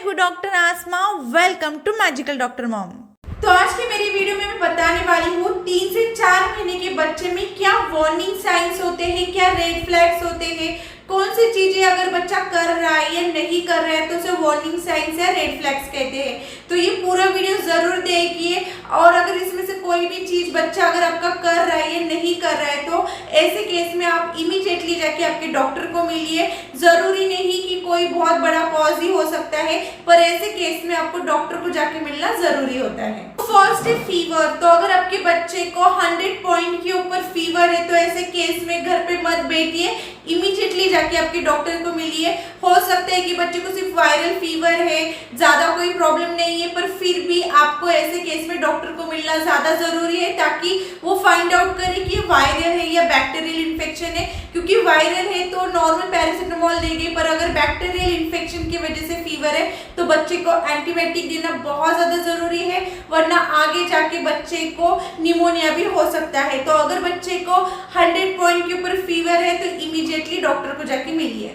हूँ doctor Asma. Welcome to magical doctor mom. तो आज की मेरी वीडियो में मैं बताने वाली हूँ 3 से 4 महीने के बच्चे में क्या वार्निंग साइंस होते हैं, क्या रेड फ्लैग्स होते हैं, कौन सी चीजें अगर बच्चा कर रहा है या नहीं कर रहा है तो उसे वार्निंग साइंस या रेड फ्लैग्स कहते हैं। तो ये पूरा वीडियो जरूर देखिए और अगर इसमें से कोई भी चीज बच्चा अगर आपका कर रहा है या नहीं कर रहा है तो ऐसे केस में आप इमीडिएटली जाके आपके डॉक्टर को मिलिए। जरूरी नहीं कि कोई बहुत बड़ा कॉज ही हो सकता है, पर ऐसे केस में आपको डॉक्टर को जाके मिलना जरूरी होता है। फर्स्ट है फीवर। तो अगर आपके बच्चे को 100 पॉइंट के ऊपर फीवर है तो ऐसे केस में घर पे मत बैठिए, इमीडिएटली जाके आपके डॉक्टर को मिलिए। हो सकता है कि बच्चे को सिर्फ वायरल फीवर है, ज्यादा कोई प्रॉब्लम नहीं है, पर फिर भी आपको ऐसे केस में डॉक्टर को मिलना ज्यादा जरूरी है ताकि वो फाइंड आउट करे कि वायरल है या बैक्टीरियल इन्फेक्शन है। क्योंकि वायरल है तो नॉर्मल पैरासिटामोल देंगे, पर अगर बैक्टीरियल इन्फेक्शन की वजह से फीवर है तो बच्चे को एंटीबायोटिक देना बहुत ज्यादा जरूरी है, वरना आगे जाके बच्चे को निमोनिया भी हो सकता है। तो अगर बच्चे को 100 पॉइंट के ऊपर फीवर है तो इमीडिएटली डॉक्टर को जाके मिलिए।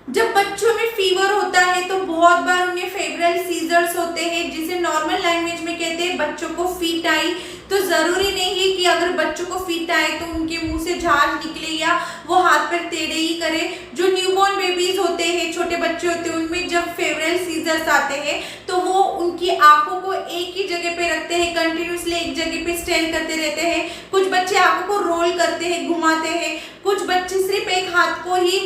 जब बच्चों में फीवर होता है तो बहुत बार उन्हें फेब्रल सीजर्स होते हैं, जिसे नॉर्मल लैंग्वेज में कहते हैं बच्चों को फीट आई। तो जरूरी नहीं है कि अगर बच्चों को फीट आए तो उनके मुंह से झाग निकले या वो हाथ पैर टेढ़े ही करे। जो न्यूबॉर्न बेबीज होते हैं, छोटे बच्चे होते हैं, उनमें जब फेब्रल सीजर्स आते हैं तो वो उनकी आंखों को एक ही जगह पे रखते हैं, कंटिन्यूसली एक जगह पे स्टेयर करते रहते हैं। कुछ बच्चे आंखों को रोल करते हैं, घुमाते हैं, कुछ बच्चे सिर्फ एक हाथ को ही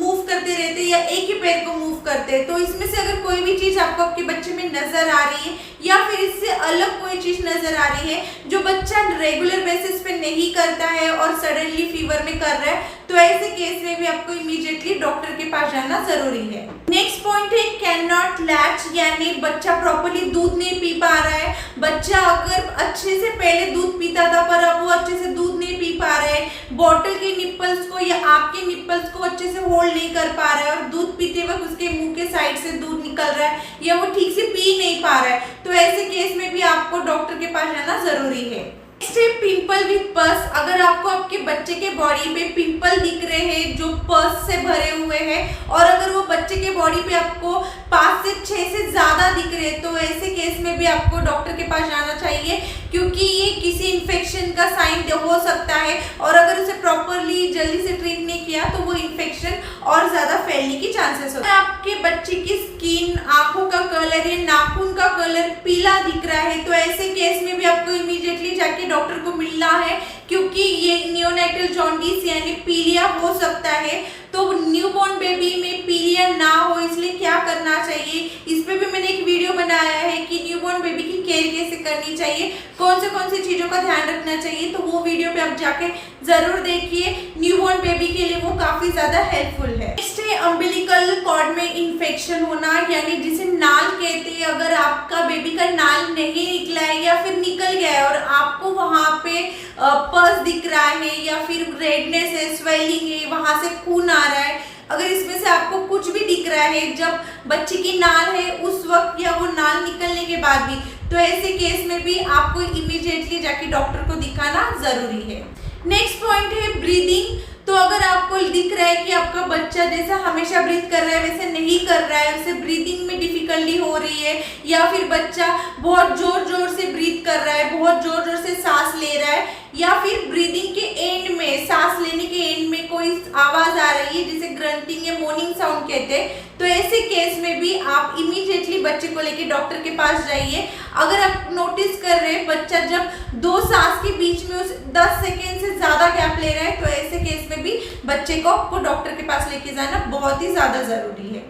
मूव करते रहते हैं या एक ही पैर को मूव करते हैं। तो इसमें से अगर कोई भी चीज आपको आपके बच्चे में नजर आ रही है या फिर इससे अलग कोई चीज नजर आ रही है जो बच्चा रेगुलर बेसिस पे नहीं करता है और सडनली फीवर में कर रहा है, तो ऐसे केस में भी आपको इमीडिएटली डॉक्टर के पास जाना जरूरी है। नेक्स्ट पॉइंट है कैन नॉट लैच, यानी बच्चा प्रॉपर्ली दूध नहीं पी पा रहा है। बच्चा अगर अच्छे से पहले दूध पीता था पर अब वो अच्छे से दूध नहीं पी पा रहा है, बॉटल के निप्पल्स को या आपके निप्पल्स को अच्छे से होल्ड नहीं कर पा रहा है और दूध पीते वक्त उसके मुंह के साइड से दूध निकल रहा है या वो ठीक से पी नहीं पा रहा है, तो ऐसे केस में भी आपको डॉक्टर के पास जाना जरूरी है। नेक्स्ट है पिंपल विद पस। अगर आपको आपके बच्चे के बॉडी पे पिंपल दिख रहे हैं जो पस से भरे हुए हैं और अगर वो बच्चे के बॉडी पे आपको 5 से 6 से ज्यादा दिख रहे हैं तो ऐसे केस में भी आपको डॉक्टर के पास जाना चाहिए, क्योंकि ये किसी इन्फेक्शन का साइन हो सकता है और अगर उसे प्रॉपरली जल्दी से ट्रीट नहीं किया तो वो इन्फेक्शन और ज्यादा फैलने की चांसेस होते हैं। आपके बच्चे की स्किन, आंखों का कलर या नाखून का कलर पीला दिख रहा है तो ऐसे केस में भी आपको इमीडिएटली जाके डॉक्टर को मिलना है, क्योंकि ये नियोनेटल जॉन्डिस यानी पीलिया हो सकता है। तो न्यूबॉर्न बेबी में पीलिया ना हो इसलिए क्या करना चाहिए, इस पे भी मैंने एक वीडियो बनाया है कि न्यूबॉर्न बेबी की केयर कैसे करनी चाहिए, कौन सी चीजों का ध्यान रखना चाहिए, तो वो वीडियो पे आप जाके जरूर देखिए। न्यूबॉर्न बेबी के लिए वो काफी ज्यादा हेल्पफुल है। नेक्स्ट है अम्बिलिकल कॉर्ड में इन्फेक्शन होना, यानी जिसे नाल कहते हैं। अगर आपका बेबी का नाल नहीं निकला है या फिर निकल गया है और आपको वहां पे पस दिख रहा है या फिर रेडनेस है, स्वेलिंग है, वहां से खून आ रहा है, अगर इसमें से आपको कुछ भी दिख रहा है जब बच्चे की नाल है उस वक्त या वो नाल निकलने के बाद भी, तो ऐसे केस में भी आपको इमीडिएटली जाके डॉक्टर को दिखाना जरूरी है। नेक्स्ट पॉइंट है ब्रीदिंग। तो अगर आपको दिख रहा है कि आपका बच्चा जैसा हमेशा ब्रीथ कर रहा है वैसे नहीं कर रहा है, उसे ब्रीदिंग में डिफिकल्टी हो रही है या फिर बच्चा बहुत जोर जोर से ब्रीथ कर रहा है, बहुत जोर जोर से सांस ले रहा है या फिर ब्रीदिंग के एंड में, सांस लेने के एंड में कोई आवाज आ रही है जिसे ग्रंटिंग या मोर्निंग साउंड कहते हैं, तो ऐसे केस में भी आप इमीडिएटली बच्चे को लेके डॉक्टर के पास जाइए। अगर आप नोटिस कर रहे हैं बच्चा जब 2 सांस के बीच में 10 सेकेंड से ज्यादा गैप ले रहा है तो ऐसे केस में भी बच्चे को आपको डॉक्टर के पास लेके जाना बहुत ही ज्यादा जरूरी है।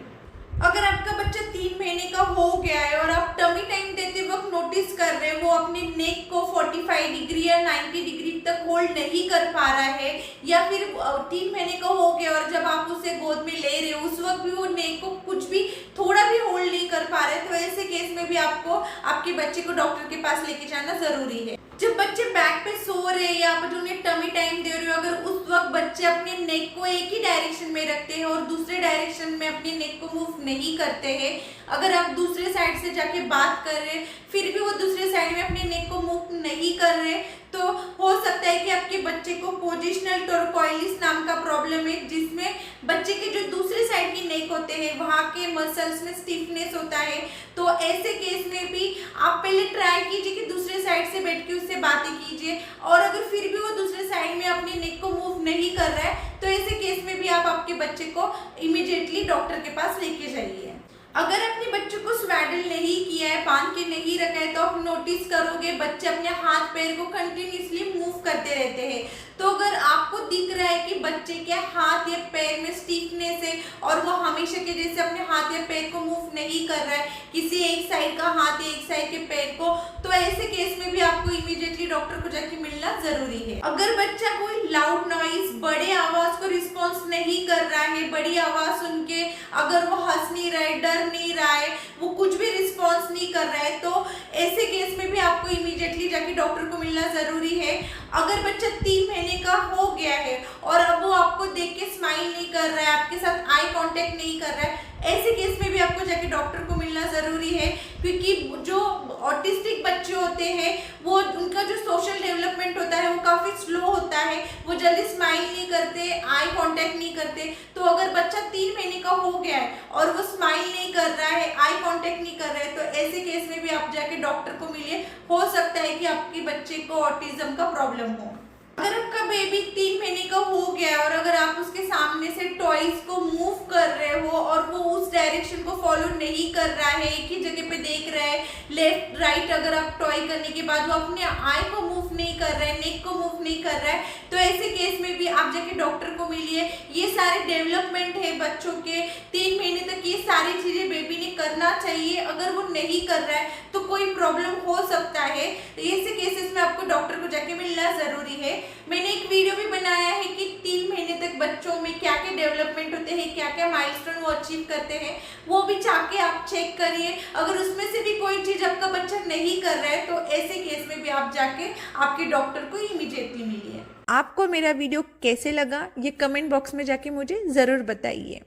अगर आपका बच्चा 3 महीने का हो गया है और आप टमी टाइम देते वक्त नोटिस कर रहे हैं वो अपने नेक को 45 डिग्री या 90 डिग्री तक होल्ड नहीं कर पा रहा है, या फिर 3 महीने का हो गया और जब आप उसे गोद में ले रहे हो उस वक्त भी वो नेक को कुछ भी थोड़ा भी होल्ड नहीं कर पा रहे, तो ऐसे केस में भी आपको आपके बच्चे को डॉक्टर के पास लेके जाना जरूरी है। जब बच्चे बैक पे सो रहे हैं या आप उन्हें टमी टाइम दे रहे हो, अगर उस वक्त बच्चे अपने नेक को एक ही डायरेक्शन में रखते हैं और दूसरे डायरेक्शन में अपने नेक को मूव नहीं करते हैं, अगर आप दूसरे साइड से जाके बात कर रहे हैं फिर भी वो दूसरे साइड में अपने नेक को मूव नहीं कर रहे, तो हो सकता है कि आपके बच्चे को पोजिशनल टोरकोइलिस नाम का प्रॉब्लम है, जिसमें बच्चे के जो दूसरी साइड की नेक होते हैं वहाँ के मसल्स में स्टिफनेस होता है। तो ऐसे केस में भी आप पहले ट्राई कीजिए कि दूसरे साइड से बैठ के उससे बातें कीजिए, और अगर फिर भी वो दूसरे साइड में अपनी नेक को मूव नहीं कर रहा है तो ऐसे केस में भी आप आपके बच्चे को इमीडिएटली डॉक्टर के पास लेके जाइए। अगर अपने बच्चों को स्वेडल नहीं किया है, बांध के नहीं रखा है, तो आप नोटिस करोगे बच्चे अपने हाथ पैर को कंटिन्यूसली मूव करते रहते हैं। तो अगर आपको दिख रहा है कि बच्चे के हाथ या पैर में स्टिफनेस है और वो हमेशा के जैसे अपने हाथ या पैर को मूव नहीं कर रहा है, किसी एक साइड का हाथ या एक साइड के पैर को, तो ऐसे केस में भी आपको इमीडिएटली डॉक्टर को जाके मिलना जरूरी है। अगर बच्चा कोई लाउड नॉइज, बड़े आवाज को रिस्पॉन्स नहीं कर रहा है, बड़ी आवाज सुन के अगर वो हंस नहीं रहा है, डर नहीं रहा है, वो कुछ भी रिस्पॉन्स नहीं कर रहा है, तो ऐसे केस में भी आपको इमीडिएटली जाके डॉक्टर को मिलना जरूरी है। अगर बच्चा 3 महीने का हो गया है और अब वो आपको देख के स्माइल नहीं कर रहा है, आपके साथ आई कांटेक्ट नहीं कर रहा है, ऐसे केस में भी आपको जाके डॉक्टर को मिलना जरूरी है। क्योंकि जो ऑटिस्टिक बच्चे होते हैं वो उनका जो सोशल डेवलपमेंट होता है वो काफी स्लो होता है, वो जल्दी स्माइल नहीं करते, आई कांटेक्ट नहीं करते। तो अगर बच्चा 3 महीने का हो गया है और वो स्माइल नहीं कर रहा है, आई कांटेक्ट नहीं कर रहा है, तो ऐसे केस में भी आप जाके डॉक्टर को मिलिए। हो सकता है कि आपके बच्चे को ऑटिज्म का प्रॉब्लम हो। अगर आपका बेबी 3 महीने का हो गया है और अगर आप उसके सामने से टॉयज को मूव कर रहे हो और वो उस डायरेक्शन को फॉलो नहीं कर रहा है, एक ही जगह पे देख रहा है, लेफ्ट राइट, अगर आप टॉय करने के बाद वो अपने आई को मूव नहीं कर रहा है, नेक को मूव नहीं कर रहा है, तो ऐसे केस में भी आप जाके डॉक्टर को मिलिए। ये सारे डेवलपमेंट है बच्चों के, 3 महीने तक ये सारी चीजें बेबी ने करना चाहिए। अगर वो नहीं कर रहा है तो कोई प्रॉब्लम हो सकता है, तो ऐसे केसेस में आपको डॉक्टर को जाके मिलना जरूरी है। मैंने एक वीडियो भी बनाया है कि 3 महीने तक बच्चों में क्या क्या डेवलपमेंट होते हैं, क्या क्या माइलस्टोन वो अचीव करते हैं, वो भी जाके आप चेक करिए। अगर उसमें से भी कोई चीज आपका बच्चा नहीं कर रहा है तो ऐसे केस में भी आप जाके आपके डॉक्टर को इमीडिएटली मिलिए। आपको मेरा वीडियो कैसे लगा ये कमेंट बॉक्स में जाके मुझे ज़रूर बताइए।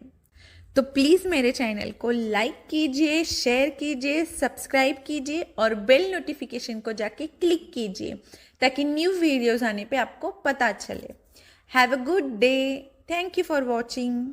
तो प्लीज़ मेरे चैनल को लाइक कीजिए, शेयर कीजिए, सब्सक्राइब कीजिए और बेल नोटिफिकेशन को जाके क्लिक कीजिए ताकि न्यू वीडियोस आने पे आपको पता चले। Have a good day. Thank you for watching.